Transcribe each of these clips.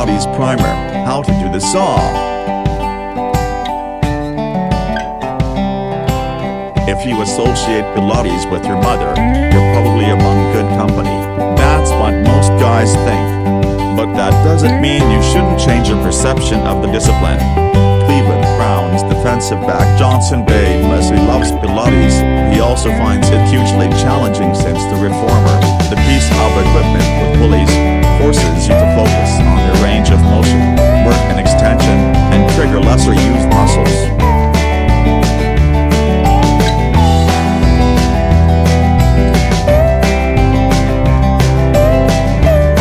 Pilates Primer, how to do the saw. If you associate Pilates with your mother, you're probably among good company. That's what most guys think. But that doesn't mean you shouldn't change your perception of the discipline. Cleveland Browns defensive back Johnson Bademosi loves Pilates. He also finds it hugely challenging since the reformer, the piece of equipment with pulleys, forces you to focus on your range of motion, work in extension, and trigger lesser used muscles.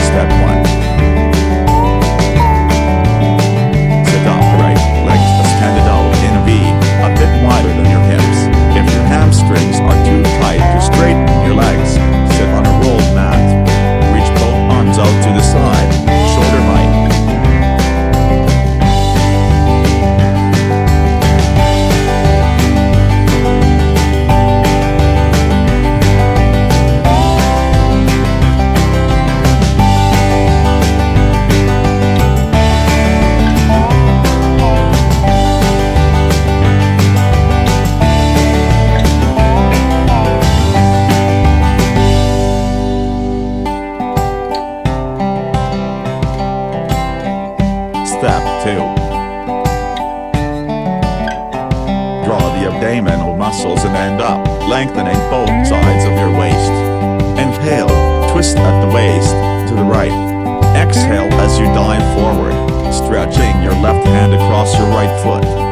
Step 1. Sit upright, legs extended out in a V, a bit wider than your hips. If your hamstrings are too tight to straighten your legs, sit on a rolled mat. Reach both arms out to the side, shoulder height. Step 2. Draw the abdominal muscles and end up, lengthening both sides of your waist. Inhale, twist at the waist, to the right. Exhale as you dive forward, stretching your left hand across your right foot.